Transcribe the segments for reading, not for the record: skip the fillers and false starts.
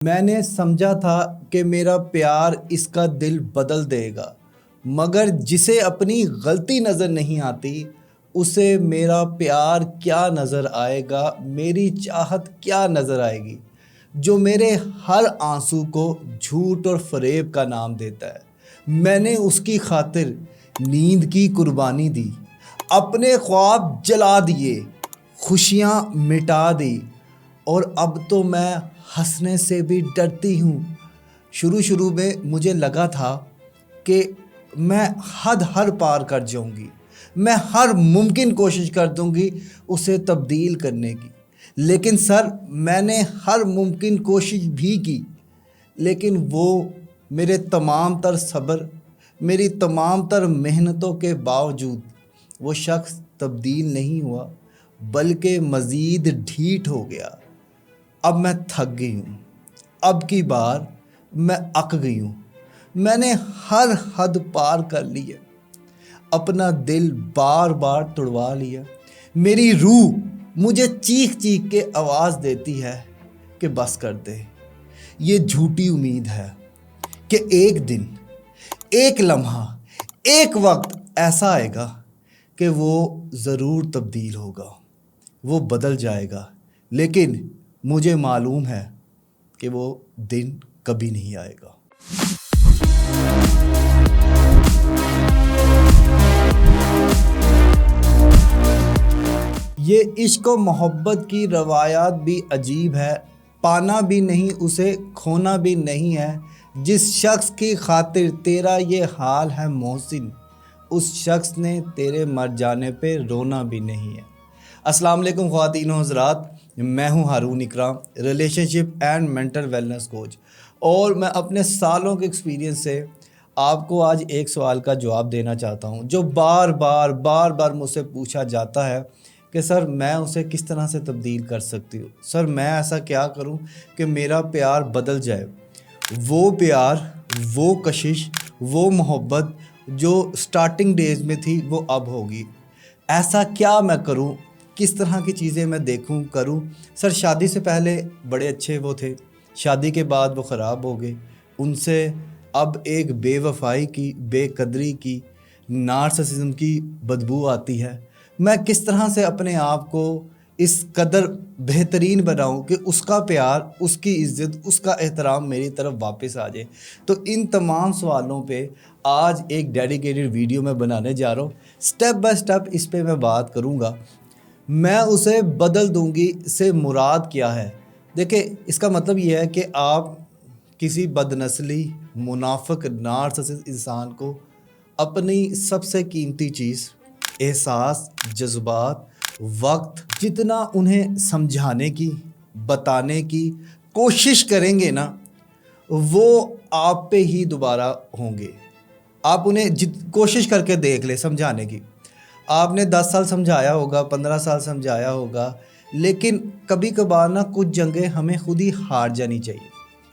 میں نے سمجھا تھا کہ میرا پیار اس کا دل بدل دے گا، مگر جسے اپنی غلطی نظر نہیں آتی اسے میرا پیار کیا نظر آئے گا، میری چاہت کیا نظر آئے گی، جو میرے ہر آنسو کو جھوٹ اور فریب کا نام دیتا ہے۔ میں نے اس کی خاطر نیند کی قربانی دی، اپنے خواب جلا دیے، خوشیاں مٹا دی، اور اب تو میں ہنسنے سے بھی ڈرتی ہوں۔ شروع میں مجھے لگا تھا کہ میں ہر پار کر جاؤں گی، میں ہر ممکن کوشش کر دوں گی اسے تبدیل کرنے کی، لیکن سر میں نے ہر ممکن کوشش بھی کی، لیکن وہ میرے تمام تر صبر، میری تمام تر محنتوں کے باوجود وہ شخص تبدیل نہیں ہوا، بلکہ مزید ڈھیٹ ہو گیا۔ اب میں تھک گئی ہوں، اب کی بار میں اک گئی ہوں۔ میں نے ہر حد پار کر لی ہے، اپنا دل بار بار توڑوا لیا۔ میری روح مجھے چیخ چیخ کے آواز دیتی ہے کہ بس کر دے۔ یہ جھوٹی امید ہے کہ ایک دن، ایک لمحہ، ایک وقت ایسا آئے گا کہ وہ ضرور تبدیل ہوگا، وہ بدل جائے گا، لیکن مجھے معلوم ہے کہ وہ دن کبھی نہیں آئے گا۔ یہ عشق و محبت کی روایات بھی عجیب ہے، پانا بھی نہیں اسے کھونا بھی نہیں ہے۔ جس شخص کی خاطر تیرا یہ حال ہے محسن، اس شخص نے تیرے مر جانے پہ رونا بھی نہیں ہے۔ السلام علیکم خواتین و حضرات، میں ہوں Haroon Ikram, relationship and mental wellness coach, اور میں اپنے سالوں کے ایکسپیرینس سے آپ کو آج ایک سوال کا جواب دینا چاہتا ہوں جو بار بار مجھ سے پوچھا جاتا ہے کہ سر میں اسے کس طرح سے تبدیل کر سکتی ہوں، سر میں ایسا کیا کروں کہ میرا پیار بدل جائے، وہ پیار، وہ کشش، وہ محبت جو سٹارٹنگ ڈیز میں تھی وہ اب ہوگی۔ ایسا کیا میں کروں، کس طرح کی چیزیں میں دیکھوں کروں؟ سر شادی سے پہلے بڑے اچھے وہ تھے، شادی کے بعد وہ خراب ہو گئے، ان سے اب ایک بے وفائی کی، بے قدری کی، نارسسزم کی بدبو آتی ہے۔ میں کس طرح سے اپنے آپ کو اس قدر بہترین بناؤں کہ اس کا پیار، اس کی عزت، اس کا احترام میری طرف واپس آ جائے؟ تو ان تمام سوالوں پہ آج ایک ڈیڈیکیٹڈ ویڈیو میں بنانے جا رہا ہوں، سٹیپ بائی سٹیپ اس پہ میں بات کروں گا۔ میں اسے بدل دوں گی سے مراد کیا ہے؟ دیکھیں، اس کا مطلب یہ ہے کہ آپ کسی بدنسلی، منافق، نارسسسٹ انسان کو اپنی سب سے قیمتی چیز، احساس، جذبات، وقت، جتنا انہیں سمجھانے کی، بتانے کی کوشش کریں گے نا، وہ آپ پہ ہی دوبارہ ہوں گے۔ آپ انہیں کوشش کر کے دیکھ لیں سمجھانے کی۔ آپ نے 10 سال سمجھایا ہوگا، 15 سال سمجھایا ہوگا، لیکن کبھی کبھار نا کچھ جنگیں ہمیں خود ہی ہار جانی چاہیے۔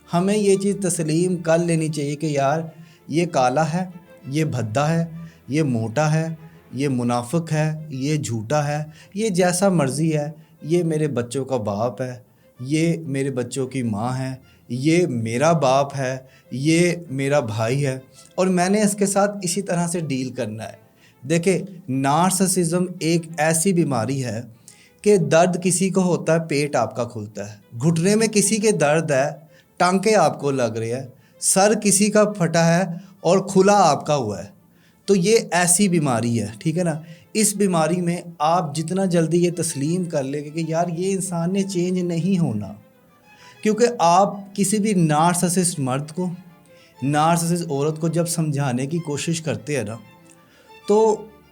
ہمیں یہ چیز تسلیم کر لینی چاہیے کہ یار یہ کالا ہے، یہ بھدا ہے، یہ موٹا ہے، یہ منافق ہے، یہ جھوٹا ہے، یہ جیسا مرضی ہے، یہ میرے بچوں کا باپ ہے، یہ میرے بچوں کی ماں ہے، یہ میرا باپ ہے، یہ میرا بھائی ہے، اور میں نے اس کے ساتھ اسی طرح سے ڈیل کرنا ہے۔ دیکھیں، نارسسزم ایک ایسی بیماری ہے کہ درد کسی کو ہوتا ہے، پیٹ آپ کا کھلتا ہے، گھٹنے میں کسی کے درد ہے، ٹانکے آپ کو لگ رہے ہیں، سر کسی کا پھٹا ہے اور کھلا آپ کا ہوا ہے۔ تو یہ ایسی بیماری ہے، ٹھیک ہے نا؟ اس بیماری میں آپ جتنا جلدی یہ تسلیم کر لیں گے کہ یار یہ انسان نے چینج نہیں ہونا، کیونکہ آپ کسی بھی نارسسسٹ مرد کو، نارسسسٹ عورت کو جب سمجھانے کی کوشش کرتے ہیں نا، تو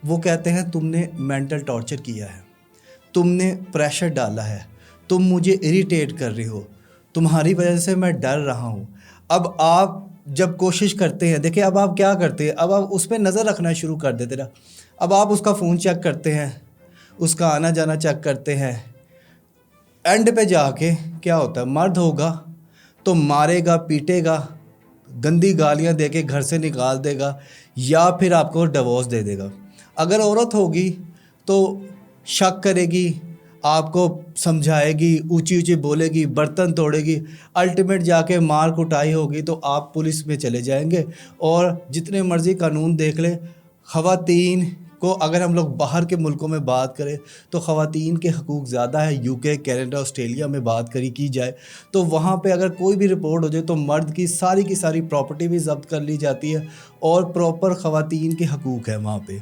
وہ کہتے ہیں تم نے مینٹل ٹارچر کیا ہے، تم نے پریشر ڈالا ہے، تم مجھے اریٹیٹ کر رہے ہو، تمہاری وجہ سے میں ڈر رہا ہوں۔ اب آپ جب کوشش کرتے ہیں، دیکھیں اب آپ کیا کرتے ہیں، اب آپ اس پہ نظر رکھنا شروع کر دیتے نا، اب آپ اس کا فون چیک کرتے ہیں، اس کا آنا جانا چیک کرتے ہیں، اینڈ پہ جا کے کیا ہوتا ہے؟ مرد ہوگا تو مارے گا، پیٹے گا، گندی گالیاں دے کے گھر سے نکال دے گا، یا پھر آپ کو ڈیورس دے دے گا۔ اگر عورت ہوگی تو شک کرے گی، آپ کو سمجھائے گی، اونچی اونچی بولے گی، برتن توڑے گی، الٹیمیٹ جا کے مار کٹائی ہوگی تو آپ پولیس میں چلے جائیں گے. اور جتنے مرضی قانون دیکھ لیں، خواتین کو اگر ہم لوگ باہر کے ملکوں میں بات کریں تو خواتین کے حقوق زیادہ ہے. یو کے، کینیڈا، آسٹریلیا میں بات کی جائے تو وہاں پہ اگر کوئی بھی رپورٹ ہو جائے تو مرد کی ساری پراپرٹی بھی ضبط کر لی جاتی ہے اور پراپر خواتین کے حقوق ہیں وہاں پہ.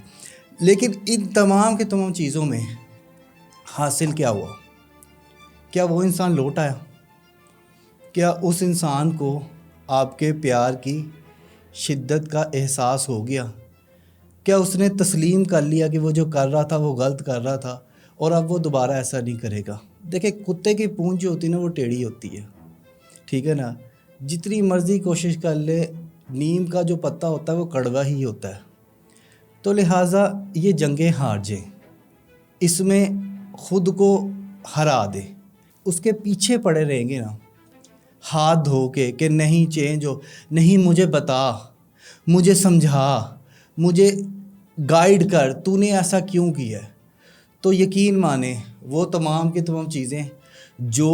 لیکن ان تمام کے تمام چیزوں میں حاصل کیا ہوا؟ کیا وہ انسان لوٹ آیا؟ کیا اس انسان کو آپ کے پیار کی شدت کا احساس ہو گیا؟ کیا اس نے تسلیم کر لیا کہ وہ جو کر رہا تھا وہ غلط کر رہا تھا اور اب وہ دوبارہ ایسا نہیں کرے گا؟ دیکھیں، کتے کی پونچھ جو ہوتی ہے نا وہ ٹیڑھی ہوتی ہے، ٹھیک ہے نا. جتنی مرضی کوشش کر لے، نیم کا جو پتا ہوتا ہے وہ کڑوا ہی ہوتا ہے. تو لہٰذا یہ جنگیں ہار جائیں، اس میں خود کو ہرا دے، اس کے پیچھے پڑے رہیں گے نا ہاتھ دھو کے کہ نہیں چینج ہو، نہیں مجھے بتا، مجھے سمجھا، مجھے گائیڈ کر، تو نے ایسا کیوں کیا ہے، تو یقین مانیں وہ تمام کی تمام چیزیں جو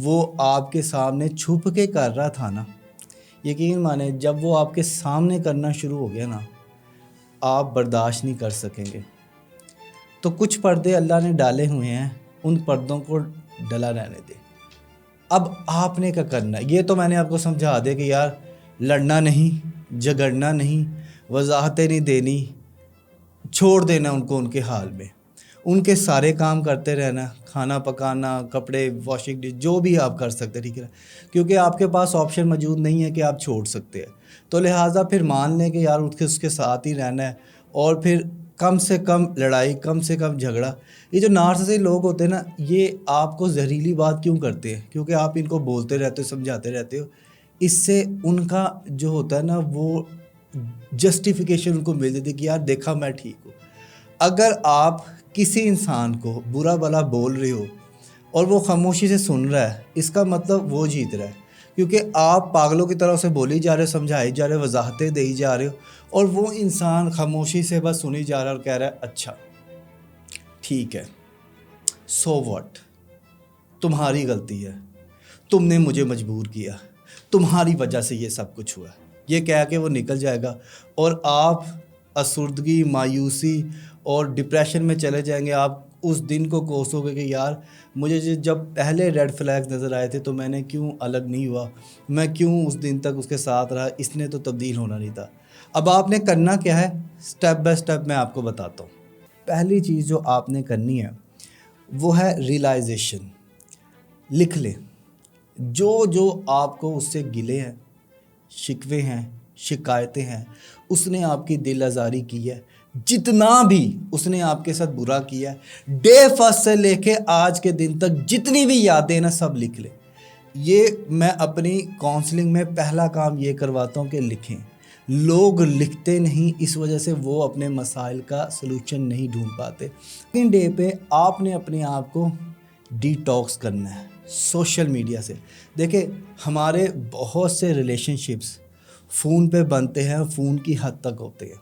وہ آپ کے سامنے چھپ کے کر رہا تھا نا، یقین مانیں جب وہ آپ کے سامنے کرنا شروع ہو گیا نا، آپ برداشت نہیں کر سکیں گے. تو کچھ پردے اللہ نے ڈالے ہوئے ہیں، ان پردوں کو ڈلا رہنے دیں. اب آپ نے کیا کرنا ہے؟ یہ تو میں نے آپ کو سمجھا دیا کہ یار لڑنا نہیں، جھگڑنا نہیں، وضاحتیں نہیں دینی، چھوڑ دینا ان کو ان کے حال میں، ان کے سارے کام کرتے رہنا، کھانا پکانا، کپڑے واشنگ ڈش، جو بھی آپ کر سکتے، ٹھیک ہے، کیونکہ آپ کے پاس آپشن موجود نہیں ہے کہ آپ چھوڑ سکتے ہیں. تو لہٰذا پھر مان لیں کہ یار اس کے ساتھ ہی رہنا ہے، اور پھر کم سے کم لڑائی، کم سے کم جھگڑا. یہ جو نارسسسٹ لوگ ہوتے ہیں نا، یہ آپ کو زہریلی بات کیوں کرتے ہیں؟ کیونکہ آپ ان کو بولتے رہتے ہو، سمجھاتے رہتے ہو، اس سے ان کا جو ہوتا ہے نا وہ جسٹیفیکیشن ان کو مل جاتی ہے کہ یار دیکھا میں ٹھیک ہوں. اگر آپ کسی انسان کو برا بھلا بول رہے ہو اور وہ خاموشی سے سن رہا ہے، اس کا مطلب وہ جیت رہا ہے، کیونکہ آپ پاگلوں کی طرح اسے بولی جا رہے ہو، سمجھائی جا رہے ہو، وضاحتیں دی جا رہے ہو، اور وہ انسان خاموشی سے بس سنی جا رہا ہے اور کہہ رہا ہے اچھا ٹھیک ہے، سو واٹ، تمہاری غلطی ہے، تم نے مجھے مجبور کیا، تمہاری وجہ سے یہ سب کچھ ہوا. یہ کہہ کے وہ نکل جائے گا اور آپ افسردگی، مایوسی اور ڈپریشن میں چلے جائیں گے. آپ اس دن کو کوسو گے کہ یار مجھے جب پہلے ریڈ فلیگز نظر آئے تھے تو میں نے کیوں الگ نہیں ہوا، میں کیوں اس دن تک اس کے ساتھ رہا، اس نے تو تبدیل ہونا نہیں تھا. اب آپ نے کرنا کیا ہے، سٹیپ بائی سٹیپ میں آپ کو بتاتا ہوں. پہلی چیز جو آپ نے کرنی ہے وہ ہے ریئلائزیشن. لکھ لیں جو آپ کو اس سے گلے ہیں، شکوے ہیں، شکایتیں ہیں، اس نے آپ کی دل آزاری کی ہے، جتنا بھی اس نے آپ کے ساتھ برا کیا ہے، ڈے فرسٹ سے لے کے آج کے دن تک جتنی بھی یادیں نا سب لکھ لیں. یہ میں اپنی کاؤنسلنگ میں پہلا کام یہ کرواتا ہوں کہ لکھیں. لوگ لکھتے نہیں، اس وجہ سے وہ اپنے مسائل کا سلوشن نہیں ڈھونڈ پاتے. سیکنڈ ڈے پہ آپ نے اپنے آپ کو ڈی ٹاکس کرنا ہے سوشل میڈیا سے. دیکھیں ہمارے بہت سے ریلیشن شپس فون پہ بنتے ہیں، فون کی حد تک ہوتے ہیں.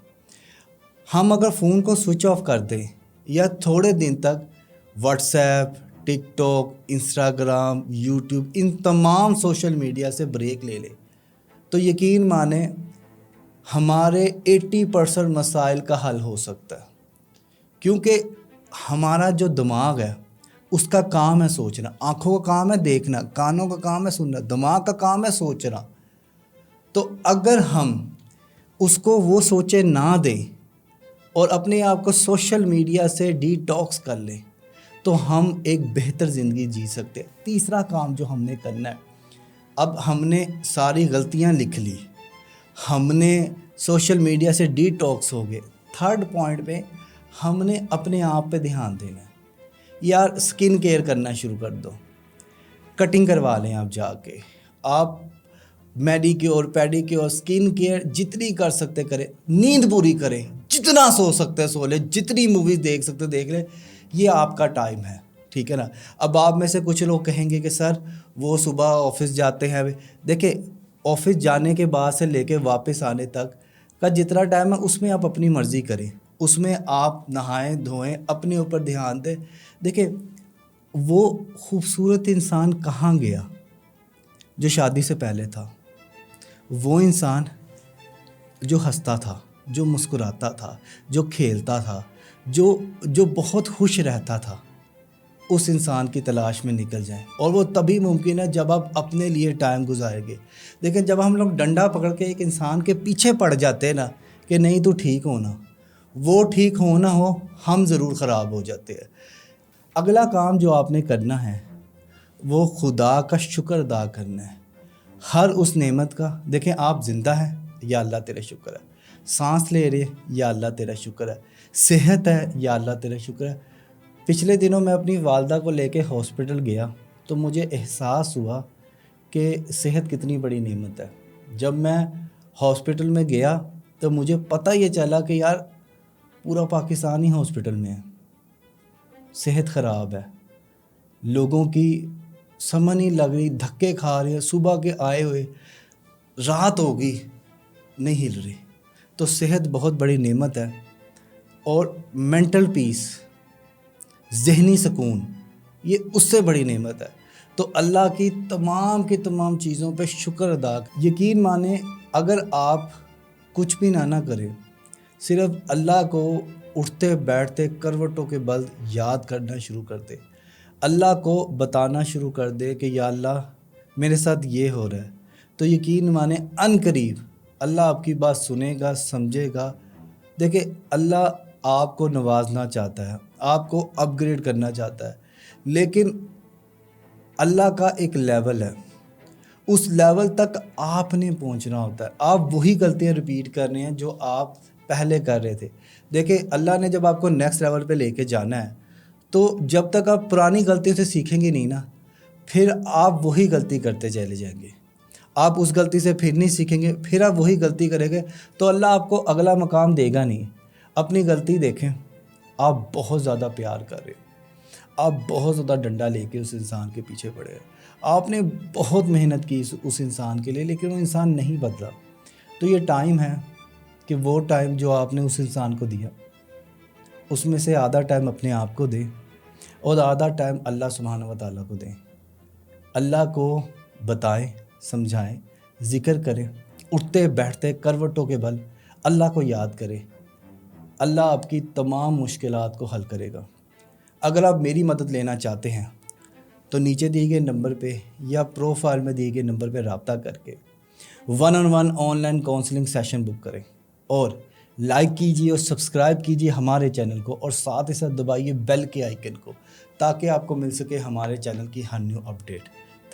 ہم اگر فون کو سوئچ آف کر دیں یا تھوڑے دن تک واٹس ایپ، ٹک ٹاک، انسٹاگرام، یوٹیوب، ان تمام سوشل میڈیا سے بریک لے لیں تو یقین مانیں ہمارے 80% مسائل کا حل ہو سکتا ہے. کیونکہ ہمارا جو دماغ ہے اس کا کام ہے سوچنا، آنکھوں کا کام ہے دیکھنا، کانوں کا کام ہے سننا، دماغ کا کام ہے سوچنا. تو اگر ہم اس کو وہ سوچے نہ دیں اور اپنے آپ کو سوشل میڈیا سے ڈی ٹاکس کر لیں تو ہم ایک بہتر زندگی جی سکتے ہیں. تیسرا کام جو ہم نے کرنا ہے، اب ہم نے ساری غلطیاں لکھ لی، ہم نے سوشل میڈیا سے ڈی ٹاکس ہو گئے. تھرڈ پوائنٹ پہ ہم نے اپنے آپ پہ دھیان دینا ہے. یار سکن کیئر کرنا شروع کر دو، کٹنگ کروا لیں آپ جا کے، آپ میڈی کیور، پیڈی کیور، سکن کیئر جتنی کر سکتے کریں. نیند پوری کریں، جتنا سو سکتے سو لیں، جتنی موویز دیکھ سکتے دیکھ لیں. یہ آپ کا ٹائم ہے، ٹھیک ہے نا. اب آپ میں سے کچھ لوگ کہیں گے کہ سر وہ صبح آفس جاتے ہیں. دیکھیں آفس جانے کے بعد سے لے کے واپس آنے تک کا جتنا ٹائم ہے اس میں آپ اپنی مرضی کریں، اس میں آپ نہائیں دھوئیں، اپنے اوپر دھیان دیں. دیکھیں وہ خوبصورت انسان کہاں گیا جو شادی سے پہلے تھا؟ وہ انسان جو ہنستا تھا، جو مسکراتا تھا، جو کھیلتا تھا، جو بہت خوش رہتا تھا، اس انسان کی تلاش میں نکل جائیں، اور وہ تبھی ممکن ہے جب آپ اپنے لیے ٹائم گزاریں گے۔ لیکن جب ہم لوگ ڈنڈا پکڑ کے ایک انسان کے پیچھے پڑ جاتے ہیں نا کہ نہیں تو ٹھیک ہونا، وہ ٹھیک ہونا ہو، ہم ضرور خراب ہو جاتے ہیں۔ اگلا کام جو آپ نے کرنا ہے وہ خدا کا شکر ادا کرنا ہے، ہر اس نعمت کا۔ دیکھیں، آپ زندہ ہیں، یا اللہ تیرا شکر ہے، سانس لے رہے، یا اللہ تیرا شکر ہے، صحت ہے، یا اللہ تیرا شکر ہے۔ پچھلے دنوں میں اپنی والدہ کو لے کے ہاسپٹل گیا تو مجھے احساس ہوا کہ صحت کتنی بڑی نعمت ہے۔ جب میں ہاسپٹل میں گیا تو مجھے پتہ یہ چلا کہ یار پورا پاکستان ہی ہاسپٹل میں ہے، صحت خراب ہے، لوگوں کی سمجھ نہیں لگ رہی، دھکے کھا رہے ہیں، صبح کے آئے ہوئے رات ہوگی نہیں ہل رہی۔ تو صحت بہت بڑی نعمت ہے، اور مینٹل پیس، ذہنی سکون، یہ اس سے بڑی نعمت ہے۔ تو اللہ کی تمام چیزوں پہ شکر ادا۔ یقین مانیں، اگر آپ کچھ بھی نہ کریں، صرف اللہ کو اٹھتے بیٹھتے کروٹوں کے بل یاد کرنا شروع کر دے، اللہ کو بتانا شروع کر دے کہ یا اللہ میرے ساتھ یہ ہو رہا ہے، تو یقین مانیں ان قریب اللہ آپ کی بات سنے گا، سمجھے گا۔ دیکھیں، اللہ آپ کو نوازنا چاہتا ہے، آپ کو اپ گریڈ کرنا چاہتا ہے، لیکن اللہ کا ایک لیول ہے، اس لیول تک آپ نے پہنچنا ہوتا ہے۔ آپ وہی غلطیاں ریپیٹ کر رہے ہیں جو آپ پہلے کر رہے تھے۔ دیکھیں، اللہ نے جب آپ کو نیکسٹ لیول پہ لے کے جانا ہے تو جب تک آپ پرانی غلطیوں سے سیکھیں گے نہیں نا، پھر آپ وہی غلطی کرتے چلے جائیں گے۔ آپ اس غلطی سے پھر نہیں سیکھیں گے، پھر آپ وہی غلطی کریں گے، تو اللہ آپ کو اگلا مقام دے گا نہیں۔ اپنی غلطی دیکھیں، آپ بہت زیادہ پیار کر رہے ہیں، آپ بہت زیادہ ڈنڈا لے کے اس انسان کے پیچھے پڑے ہیں، آپ نے بہت محنت کی اس انسان کے لیے، لیکن وہ انسان نہیں بدلا۔ تو یہ ٹائم ہے کہ وہ ٹائم جو آپ نے اس انسان کو دیا، اس میں سے آدھا ٹائم اپنے آپ کو دیں، اور آدھا ٹائم اللہ سبحانہ و تعالیٰ کو دیں۔ اللہ کو بتائیں، سمجھائیں، ذکر کریں، اٹھتے بیٹھتے کروٹوں کے بل اللہ کو یاد کریں۔ اللہ آپ کی تمام مشکلات کو حل کرے گا۔ اگر آپ میری مدد لینا چاہتے ہیں تو نیچے دیے گئے نمبر پہ یا پروفائل میں دیے گئے نمبر پہ رابطہ کر کے 1-on-1 online counselling session book کریں، اور لائک کیجیے اور سبسکرائب کیجیے ہمارے چینل کو، اور ساتھ ہی ساتھ دبائیے بیل کے آئیکن کو، تاکہ آپ کو مل سکے ہمارے چینل کی ہر نیو اپڈیٹ۔